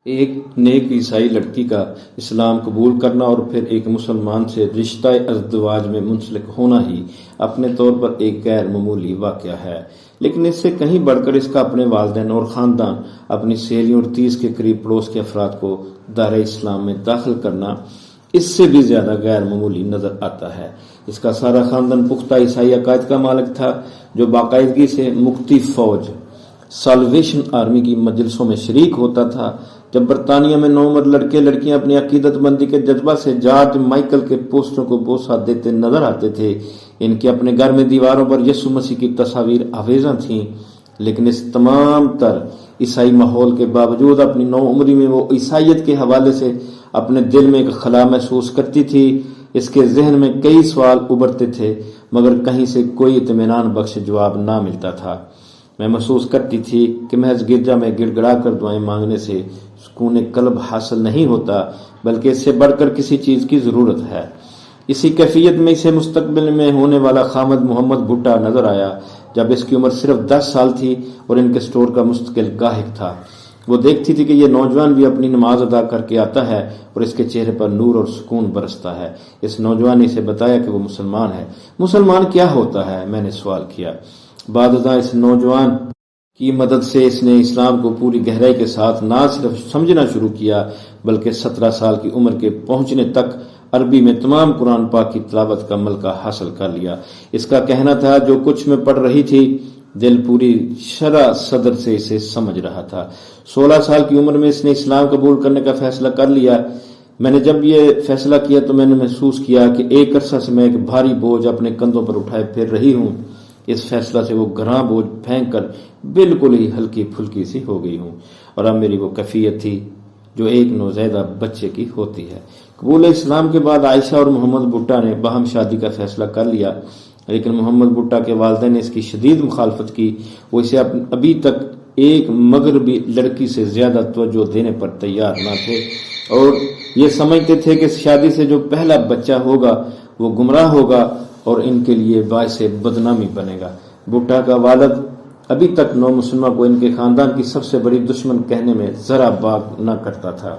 ایک نیک عیسائی لڑکی کا اسلام قبول کرنا اور پھر ایک مسلمان سے رشتہ ازدواج میں منسلک ہونا ہی اپنے طور پر ایک غیر معمولی واقعہ ہے، لیکن اس سے کہیں بڑھ کر اس کا اپنے والدین اور خاندان، اپنی سہیلیوں اور 30 کے قریب پڑوس کے افراد کو دائرہ اسلام میں داخل کرنا اس سے بھی زیادہ غیر معمولی نظر آتا ہے۔ اس کا سارا خاندان پختہ عیسائی عقائد کا مالک تھا، جو باقاعدگی سے مکتی فوج سالویشن آرمی کی مجلسوں میں شریک ہوتا تھا۔ جب برطانیہ میں نوعمر لڑکے لڑکیاں اپنی عقیدت مندی کے جذبہ سے جارج مائیکل کے پوسٹروں کو بوسہ دیتے نظر آتے تھے، ان کے اپنے گھر میں دیواروں پر یسوع مسیح کی تصاویر آویزاں تھیں، لیکن اس تمام تر عیسائی ماحول کے باوجود اپنی نوعمری میں وہ عیسائیت کے حوالے سے اپنے دل میں ایک خلا محسوس کرتی تھی۔ اس کے ذہن میں کئی سوال ابھرتے تھے، مگر کہیں سے کوئی اطمینان بخش جواب نہ ملتا تھا۔ میں محسوس کرتی تھی کہ محض گرجا میں گڑ گڑا کر دعائیں مانگنے سے سکون قلب حاصل نہیں ہوتا، بلکہ اس سے بڑھ کر کسی چیز کی ضرورت ہے۔ اسی کیفیت میں اسے مستقبل میں ہونے والا خامد محمد بھٹا نظر آیا، جب اس کی عمر صرف 10 سال تھی اور ان کے سٹور کا مستقل گاہک تھا۔ وہ دیکھتی تھی کہ یہ نوجوان بھی اپنی نماز ادا کر کے آتا ہے اور اس کے چہرے پر نور اور سکون برستا ہے۔ اس نوجوان نے اسے بتایا کہ وہ مسلمان ہے۔ مسلمان کیا ہوتا ہے؟ میں نے سوال کیا۔ بعد ازاں اس نوجوان کی مدد سے اس نے اسلام کو پوری گہرائی کے ساتھ نہ صرف سمجھنا شروع کیا، بلکہ 17 سال کی عمر کے پہنچنے تک عربی میں تمام قرآن پاک کی تلاوت کا ملکہ حاصل کر لیا۔ اس کا کہنا تھا جو کچھ میں پڑھ رہی تھی، دل پوری شرح صدر سے اسے سمجھ رہا تھا۔ 16 سال کی عمر میں اس نے اسلام قبول کرنے کا فیصلہ کر لیا۔ میں نے جب یہ فیصلہ کیا تو میں نے محسوس کیا کہ ایک عرصہ سے میں ایک بھاری بوجھ اپنے کندھوں پر اٹھائے پھر رہی ہوں۔ اس فیصلہ سے وہ گراں بوجھ پھینک کر بالکل ہی ہلکی پھلکی سی ہو گئی ہوں، اور اب میری وہ کیفیت تھی جو ایک نوزائیدہ بچے کی ہوتی ہے۔ قبول اسلام کے بعد عائشہ اور محمد بھٹا نے باہم شادی کا فیصلہ کر لیا، لیکن محمد بھٹا کے والدین نے اس کی شدید مخالفت کی۔ وہ اسے ابھی تک ایک مغربی لڑکی سے زیادہ توجہ دینے پر تیار نہ تھے، اور یہ سمجھتے تھے کہ شادی سے جو پہلا بچہ ہوگا وہ گمراہ ہوگا اور ان کے لیے باعث بدنامی بنے گا۔ بھٹا کا والد ابھی تک نو مسلمہ کو ان کے خاندان کی سب سے بڑی دشمن کہنے میں ذرا باک نہ کرتا تھا۔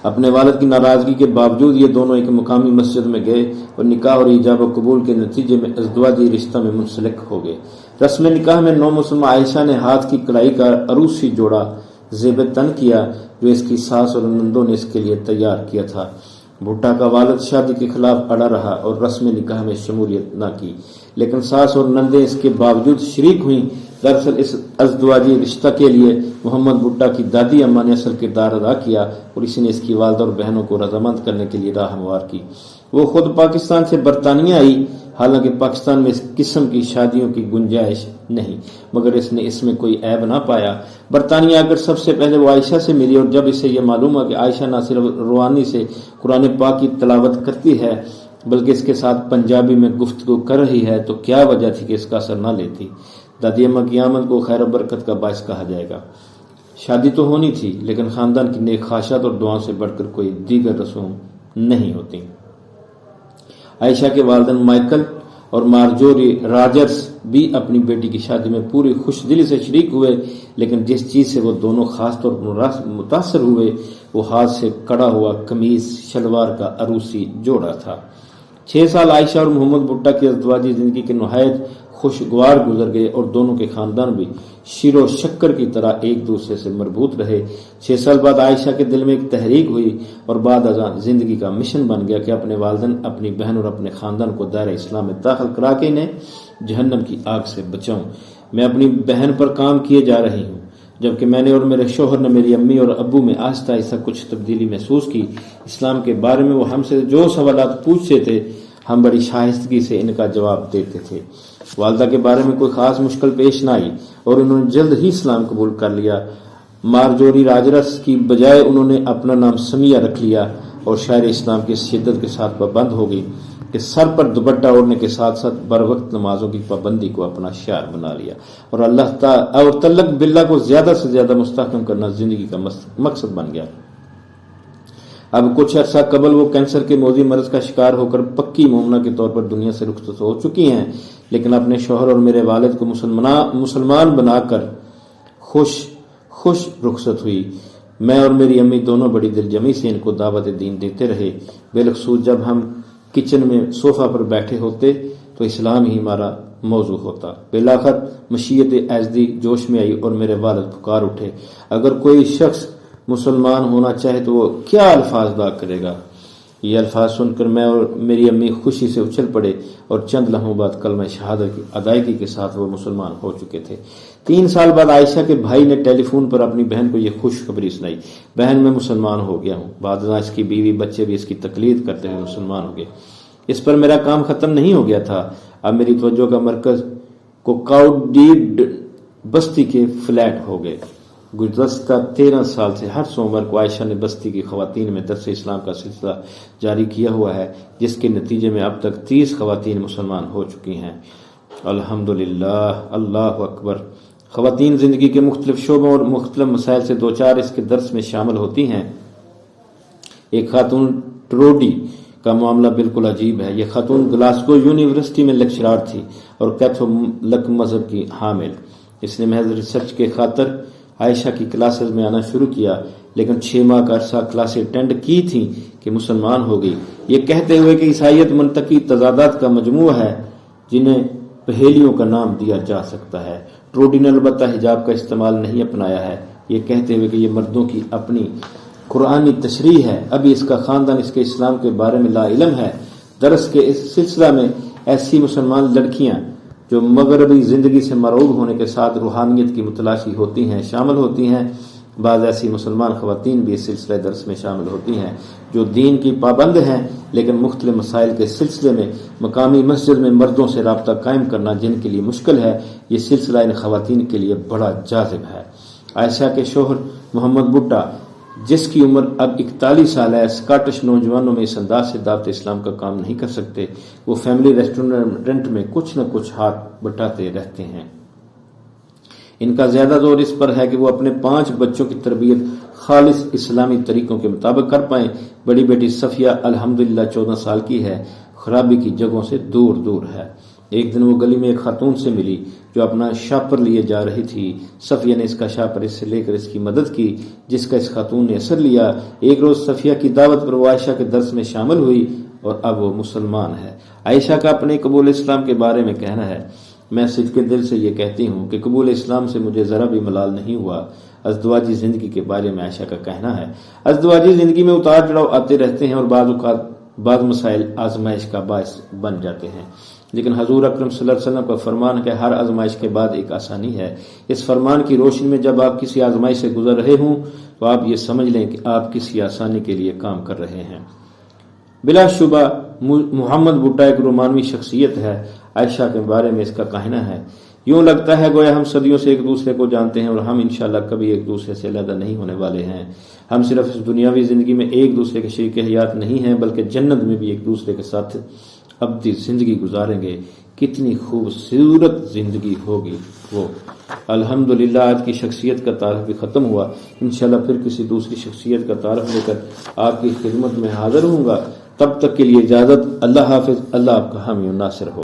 اپنے والد کی ناراضگی کے باوجود یہ دونوں ایک مقامی مسجد میں گئے اور نکاح اور ایجاب و قبول کے نتیجے میں ازدواجی رشتہ میں منسلک ہو گئے۔ رسم نکاح میں نو مسلمہ عائشہ نے ہاتھ کی کڑائی کا عروسی جوڑا زیب تن کیا، جو اس کی ساس اور نندوں نے اس کے لیے تیار کیا تھا۔ بھٹا کا والد شادی کے خلاف اڑا رہا اور رسم نکاح میں شمولیت نہ کی، لیکن ساس اور نندیں اس کے باوجود شریک ہوئیں۔ دراصل اس ازدواجی رشتہ کے لیے محمد بھٹا کی دادی اماں نے اصل کردار ادا کیا، اور اسی نے اس کی والدہ اور بہنوں کو رضامند کرنے کے لیے راہ ہموار کی۔ وہ خود پاکستان سے برطانیہ آئی، حالانکہ پاکستان میں اس قسم کی شادیوں کی گنجائش نہیں، مگر اس نے اس میں کوئی عیب نہ پایا۔ برطانیہ آ کر سب سے پہلے وہ عائشہ سے ملی، اور جب اسے یہ معلوم ہوا کہ عائشہ نہ صرف روحانی سے قرآن پاک کی تلاوت کرتی ہے بلکہ اس کے ساتھ پنجابی میں گفتگو کر رہی ہے، تو کیا وجہ تھی کہ اس کا اثر نہ لیتی۔ دادی اماں کی آمد کو خیر و برکت کا باعث کہا جائے گا۔ شادی تو ہونی تھی، لیکن خاندان کی نیک خواہشات اور دعاؤں سے بڑھ کر کوئی دیگر رسوم نہیں ہوتی۔ عائشہ کے والدین مائیکل اور مارجوری راجرز بھی اپنی بیٹی کی شادی میں پوری خوش دلی سے شریک ہوئے، لیکن جس چیز سے وہ دونوں خاص طور پر متاثر ہوئے وہ ہاتھ سے کڑا ہوا قمیض شلوار کا عروسی جوڑا تھا۔ 6 سال عائشہ اور محمد بھٹا کی ازدواجی زندگی کے نہایت خوشگوار گزر گئے، اور دونوں کے خاندان بھی شیر و شکر کی طرح ایک دوسرے سے مربوط رہے۔ 6 سال بعد عائشہ کے دل میں ایک تحریک ہوئی اور بعد ازاں زندگی کا مشن بن گیا کہ اپنے والدین، اپنی بہن اور اپنے خاندان کو دائرہ اسلام میں داخل کرا کے انہیں جہنم کی آگ سے بچاؤں۔ میں اپنی بہن پر کام کیے جا رہی ہوں، جبکہ میں نے اور میرے شوہر نے میری امی اور ابو میں آہستہ آہستہ کچھ تبدیلی محسوس کی۔ اسلام کے بارے میں وہ ہم سے جو سوالات پوچھتے تھے ہم بڑی شائستگی سے ان کا جواب دیتے تھے۔ والدہ کے بارے میں کوئی خاص مشکل پیش نہ آئی اور انہوں نے جلد ہی اسلام قبول کر لیا۔ مارجوری راجرس کی بجائے انہوں نے اپنا نام سمیہ رکھ لیا، اور شاعر اسلام کی شدت کے ساتھ پابند ہو گئی کہ سر پر دوپٹہ اوڑھنے کے ساتھ ساتھ بر وقت نمازوں کی پابندی کو اپنا شعار بنا لیا، اور اللہ تعالی اور تعلق باللہ کو زیادہ سے زیادہ مستحکم کرنا زندگی کا مقصد بن گیا۔ اب کچھ عرصہ قبل وہ کینسر کے موذی مرض کا شکار ہو کر پکی مومنہ کے طور پر دنیا سے رخصت ہو چکی ہیں، لیکن اپنے شوہر اور میرے والد کو مسلمان بنا کر خوش رخصت ہوئی۔ میں اور میری امی دونوں بڑی دلجمی سے ان کو دعوت دین دیتے رہے، بالخصوص جب ہم کچن میں صوفہ پر بیٹھے ہوتے تو اسلام ہی ہمارا موضوع ہوتا۔ بالآخر مشیت ایزدی جوش میں آئی اور میرے والد پکار اٹھے، اگر کوئی شخص مسلمان ہونا چاہے تو وہ کیا الفاظ ادا کرے گا؟ یہ الفاظ سن کر میں اور میری امی خوشی سے اچھل پڑے اور چند لمحوں بعد کلمہ شہادت کی ادائیگی کے ساتھ وہ مسلمان ہو چکے تھے۔ 3 سال بعد عائشہ کے بھائی نے ٹیلی فون پر اپنی بہن کو یہ خوشخبری سنائی، بہن میں مسلمان ہو گیا ہوں۔ بعد ازاں اس کی بیوی بچے بھی اس کی تقلید کرتے ہوئے مسلمان ہو گئے۔ اس پر میرا کام ختم نہیں ہو گیا تھا، اب میری توجہ کا مرکز کوکاؤڈیڈ بستی کے فلیٹ ہو گئے۔ گزشتہ 13 سال سے ہر سوموار کو عائشہ نے بستی کی خواتین میں درس اسلام کا سلسلہ جاری کیا ہوا ہے، جس کے نتیجے میں اب تک 30 خواتین مسلمان ہو چکی ہیں۔ الحمدللہ، اللہ اکبر۔ خواتین زندگی کے مختلف شعبوں اور مختلف مسائل سے دوچار اس کے درس میں شامل ہوتی ہیں۔ ایک خاتون ٹروڈی کا معاملہ بالکل عجیب ہے۔ یہ خاتون گلاسگو یونیورسٹی میں لیکچرار تھی اور کیتھولک مذہب کی حامل۔ اس نے محض ریسرچ کے خاطر عائشہ کی کلاسز میں آنا شروع کیا، لیکن 6 ماہ کا عرصہ کلاسیں اٹینڈ کی تھیں کہ مسلمان ہو گئی، یہ کہتے ہوئے کہ عیسائیت منطقی تضادات کا مجموعہ ہے جنہیں پہیلیوں کا نام دیا جا سکتا ہے۔ ٹروڈی نے البتہ حجاب کا استعمال نہیں اپنایا ہے، یہ کہتے ہوئے کہ یہ مردوں کی اپنی قرآنی تشریح ہے، ابھی اس کا خاندان اس کے اسلام کے بارے میں لا علم ہے۔ درس کے اس سلسلہ میں ایسی مسلمان لڑکیاں جو مغربی زندگی سے مرعوب ہونے کے ساتھ روحانیت کی متلاشی ہوتی ہیں شامل ہوتی ہیں۔ بعض ایسی مسلمان خواتین بھی اس سلسلہ درس میں شامل ہوتی ہیں جو دین کی پابند ہیں، لیکن مختلف مسائل کے سلسلے میں مقامی مسجد میں مردوں سے رابطہ قائم کرنا جن کے لیے مشکل ہے، یہ سلسلہ ان خواتین کے لیے بڑا جاذب ہے۔ عائشہ کے شوہر محمد بھٹا، جس کی عمر اب 41 سال ہے، اسکاٹش نوجوانوں میں اس انداز سے دعوت اسلام کا کام نہیں کر سکتے۔ وہ فیملی ریسٹورنٹ میں کچھ نہ کچھ ہاتھ بٹاتے رہتے ہیں۔ ان کا زیادہ زور اس پر ہے کہ وہ اپنے 5 بچوں کی تربیت خالص اسلامی طریقوں کے مطابق کر پائیں۔ بڑی بیٹی صفیہ الحمدللہ 14 سال کی ہے، خرابی کی جگہوں سے دور دور ہے۔ ایک دن وہ گلی میں ایک خاتون سے ملی جو اپنا شاپر لیے جا رہی تھی۔ صفیہ نے اس کا شاپر اس سے لے کر اس کی مدد کی، جس کا اس خاتون نے اثر لیا۔ ایک روز صفیہ کی دعوت پر وہ عائشہ کے درس میں شامل ہوئی اور اب وہ مسلمان ہے۔ عائشہ کا اپنے قبول اسلام کے بارے میں کہنا ہے، میں صدقے دل سے یہ کہتی ہوں کہ قبول اسلام سے مجھے ذرا بھی ملال نہیں ہوا۔ ازدواجی زندگی کے بارے میں عائشہ کا کہنا ہے، ازدواجی زندگی میں اتار چڑھاؤ آتے رہتے ہیں اور بعض مسائل آزمائش کا باعث بن جاتے ہیں، لیکن حضور اکرم صلی اللہ علیہ وسلم کا فرمان ہے کہ ہر آزمائش کے بعد ایک آسانی ہے۔ اس فرمان کی روشنی میں جب آپ کسی آزمائش سے گزر رہے ہوں تو آپ یہ سمجھ لیں کہ آپ کسی آسانی کے لیے کام کر رہے ہیں۔ بلا شبہ محمد بھٹا ایک رومانوی شخصیت ہے۔ عائشہ کے بارے میں اس کا کہنا ہے، یوں لگتا ہے گویا ہم صدیوں سے ایک دوسرے کو جانتے ہیں اور ہم انشاءاللہ کبھی ایک دوسرے سے علیحدہ نہیں ہونے والے ہیں۔ ہم صرف اس دنیاوی زندگی میں ایک دوسرے کے شریک حیات نہیں ہیں بلکہ جنت میں بھی ایک دوسرے کے ساتھ ابدی زندگی گزاریں گے۔ کتنی خوبصورت زندگی ہوگی وہ۔ الحمدللہ آج کی شخصیت کا تعارف بھی ختم ہوا، انشاءاللہ پھر کسی دوسری شخصیت کا تعارف لے کر آپ کی خدمت میں حاضر ہوں گا۔ تب تک کے لیے اجازت، اللہ حافظ، اللہ آپ کا حامی و ناصر ہو۔